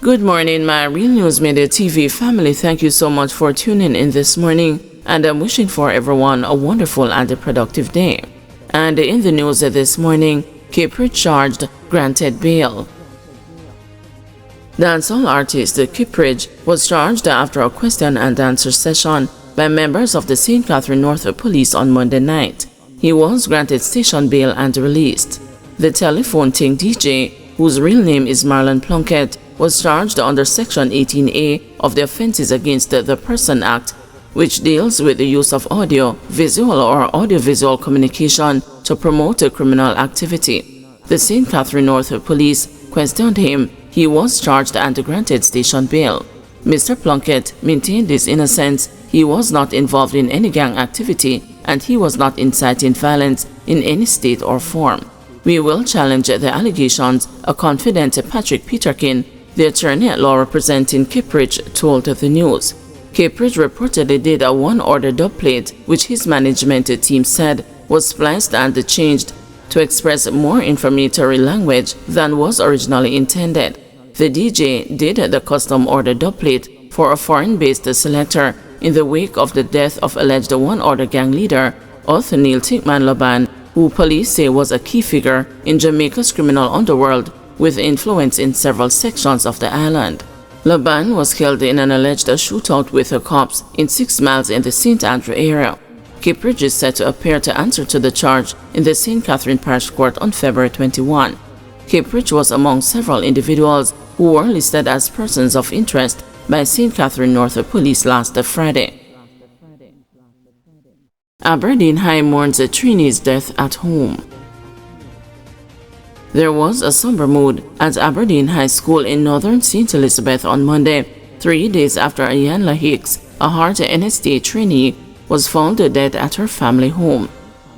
Good morning, my Real News Media TV family. Thank you so much for tuning in this morning, and I'm wishing for everyone a wonderful and a productive day. And in the news this morning, Kiprich charged, granted bail. Dancehall artist Kiprich was charged after a question and answer session by members of the St. Catherine North Police on Monday night. He was granted station bail and released. The telephone ting DJ, whose real name is Marlon Plunkett, was charged under Section 18A of the Offences Against the Person Act, which deals with the use of audio, visual or audiovisual communication to promote a criminal activity. The St. Catherine North Police questioned him. He was charged and granted station bail. Mr. Plunkett maintained his innocence. He was not involved in any gang activity and he was not inciting violence in any state or form. We will challenge the allegations, a confident Patrick Peterkin, the attorney at law representing Kiprich, told the news. Kiprich reportedly did a one-order dubplate, which his management team said was spliced and changed to express more inflammatory language than was originally intended. The DJ did the custom order dubplate for a foreign-based selector in the wake of the death of alleged one-order gang leader, Othniel Tickman Laban, who police say was a key figure in Jamaica's criminal underworld with influence in several sections of the island. Laban was killed in an alleged shootout with the cops in 6 miles in the St. Andrew area. Kiprich is set to appear to answer to the charge in the St. Catherine Parish Court on February 21. Kiprich was among several individuals who were listed as persons of interest by St. Catherine North Police last Friday. Aberdeen High mourns a trainee's death at home. There was a somber mood at Aberdeen High School in northern St. Elizabeth on Monday, 3 days after Ayanla Hicks, a Heart NSTA trainee, was found dead at her family home.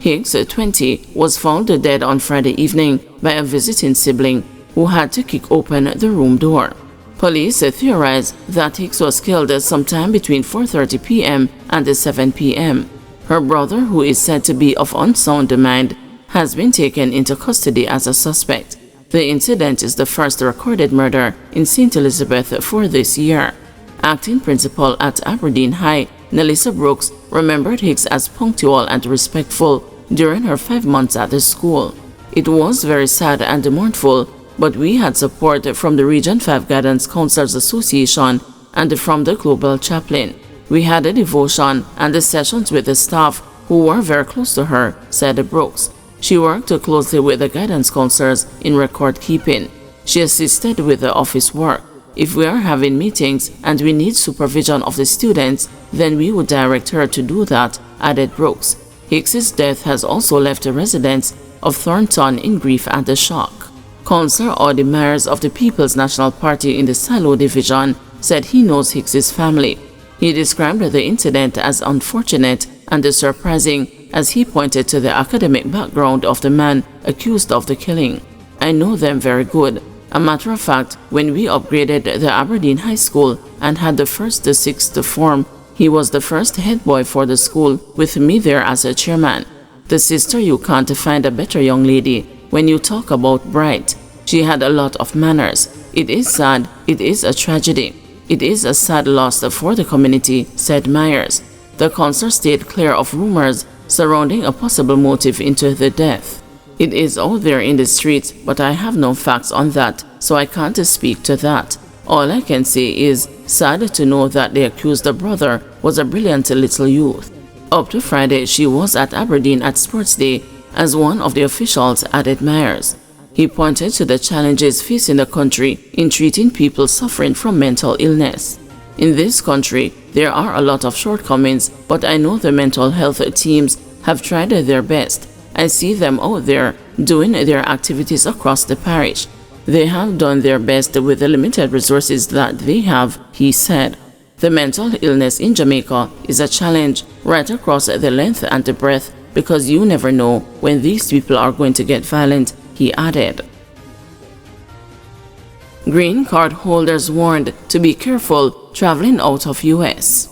Hicks, 20, was found dead on Friday evening by a visiting sibling who had to kick open the room door. Police theorize that Hicks was killed sometime between 4:30 p.m. and 7 p.m. Her brother, who is said to be of unsound mind, has been taken into custody as a suspect. The incident is the first recorded murder in St. Elizabeth for this year. Acting principal at Aberdeen High, Nelissa Brooks, remembered Hicks as punctual and respectful during her 5 months at the school. It was very sad and mournful, but we had support from the Region 5 Guidance Counselors Association and from the Global Chaplain. We had a devotion and the sessions with the staff who were very close to her, said Brooks. She worked closely with the guidance counselors in record keeping. She assisted with the office work. If we are having meetings and we need supervision of the students, then we would direct her to do that, added Brooks. Hicks's death has also left the residents of Thornton in grief and shock. Councillor Audie Myers of the People's National Party in the Silo Division said he knows Hicks's family. He described the incident as unfortunate and surprising as he pointed to the academic background of the man accused of the killing. I know them very good. A matter of fact, when we upgraded the Aberdeen High School and had the 1st to 6th form, he was the first head boy for the school with me there as a chairman. The sister, you can't find a better young lady when you talk about bright. She had a lot of manners. It is sad. It is a tragedy. It is a sad loss for the community, said Myers. The council stayed clear of rumors surrounding a possible motive into the death. It is out there in the streets, but I have no facts on that, so I can't speak to that. All I can say is sad to know that the accused brother was a brilliant little youth. Up to Friday, she was at Aberdeen at Sports Day as one of the officials, added Myers. He pointed to the challenges facing the country in treating people suffering from mental illness. In this country, there are a lot of shortcomings, but I know the mental health teams have tried their best. I see them out there doing their activities across the parish. They have done their best with the limited resources that they have, he said. The mental illness in Jamaica is a challenge right across the length and the breadth because you never know when these people are going to get violent, he added. Green card holders warned to be careful traveling out of U.S.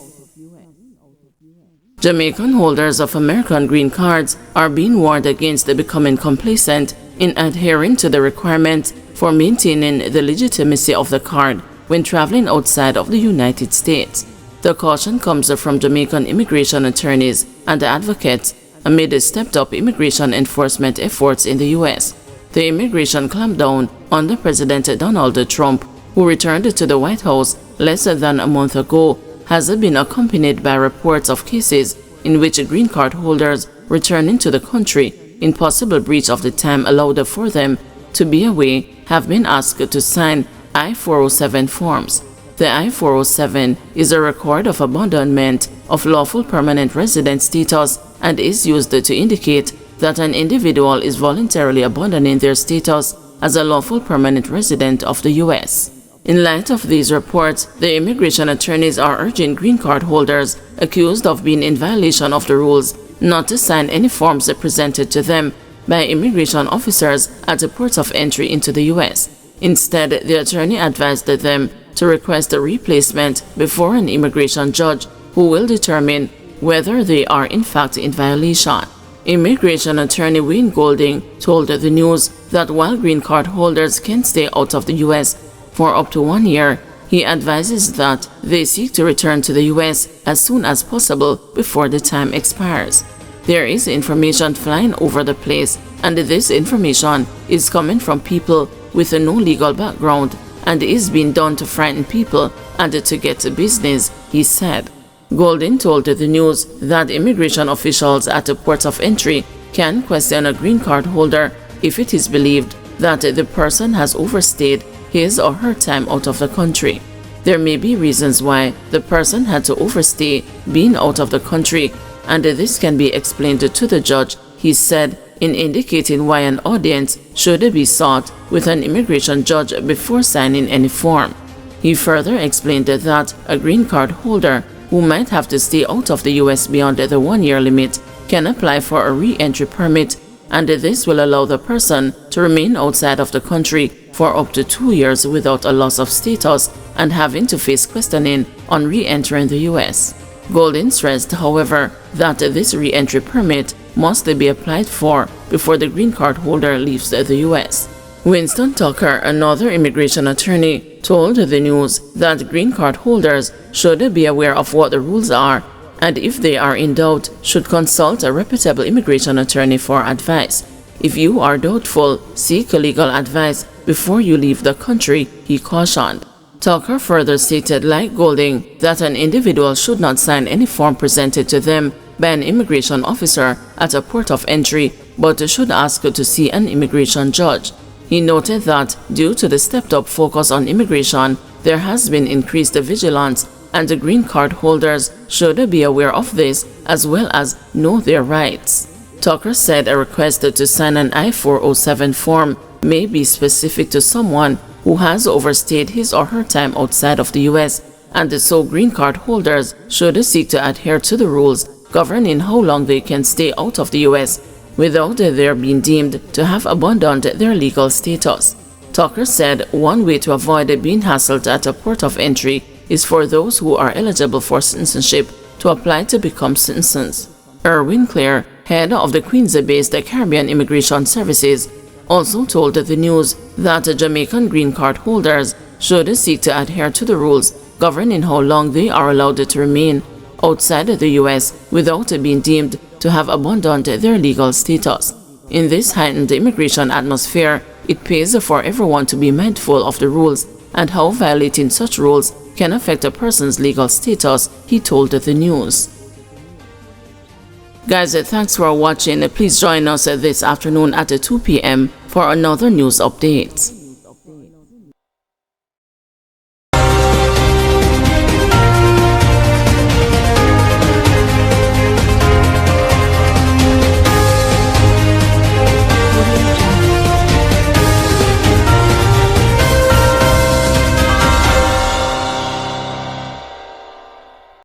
Jamaican holders of American green cards are being warned against becoming complacent in adhering to the requirements for maintaining the legitimacy of the card when traveling outside of the United States. The caution comes from Jamaican immigration attorneys and advocates amid the stepped-up immigration enforcement efforts in the U.S. The immigration clampdown under President Donald Trump, who returned to the White House less than a month ago, has been accompanied by reports of cases in which green card holders returning to the country in possible breach of the time allowed for them to be away have been asked to sign I-407 forms. The I-407 is a record of abandonment of lawful permanent resident status and is used to indicate that an individual is voluntarily abandoning their status as a lawful permanent resident of the U.S. In light of these reports, the immigration attorneys are urging green card holders accused of being in violation of the rules not to sign any forms presented to them by immigration officers at the ports of entry into the U.S. Instead, the attorney advised them to request a replacement before an immigration judge who will determine whether they are in fact in violation. Immigration attorney Wayne Golding told the news that while green card holders can stay out of the U.S. for up to 1 year, he advises that they seek to return to the U.S. as soon as possible before the time expires. There is information flying over the place, and this information is coming from people with no legal background and is being done to frighten people and to get to business, he said. Golding told the news that immigration officials at the port of entry can question a green card holder if it is believed that the person has overstayed his or her time out of the country. There may be reasons why the person had to overstay being out of the country, and this can be explained to the judge, he said, in indicating why an audience should be sought with an immigration judge before signing any form. He further explained that a green card holder who might have to stay out of the U.S. beyond the 1-year limit can apply for a re-entry permit, and this will allow the person to remain outside of the country for up to 2 years without a loss of status and having to face questioning on re-entering the U.S. Golding stressed, however, that this re-entry permit must be applied for before the green card holder leaves the U.S. Winston Tucker, another immigration attorney, told the news that green card holders should be aware of what the rules are, and if they are in doubt, should consult a reputable immigration attorney for advice. If you are doubtful, seek legal advice before you leave the country, he cautioned. Tucker further stated, like Golding, that an individual should not sign any form presented to them by an immigration officer at a port of entry, but should ask to see an immigration judge. He noted that, due to the stepped-up focus on immigration, there has been increased vigilance, and the green card holders should be aware of this as well as know their rights. Tucker said a request to sign an I-407 form may be specific to someone who has overstayed his or her time outside of the U.S., and so green card holders should seek to adhere to the rules governing how long they can stay out of the U.S. without their being deemed to have abandoned their legal status. Tucker said one way to avoid being hassled at a port of entry is for those who are eligible for citizenship to apply to become citizens. Erwin Clare, head of the Queens-based Caribbean Immigration Services, also told the news that Jamaican green card holders should seek to adhere to the rules governing how long they are allowed to remain outside the U.S. without being deemed to have abandoned their legal status. In this heightened immigration atmosphere, it pays for everyone to be mindful of the rules and how violating such rules can affect a person's legal status, he told the news. Guys, thanks for watching. Please join us this afternoon at 2 p.m. for another news update.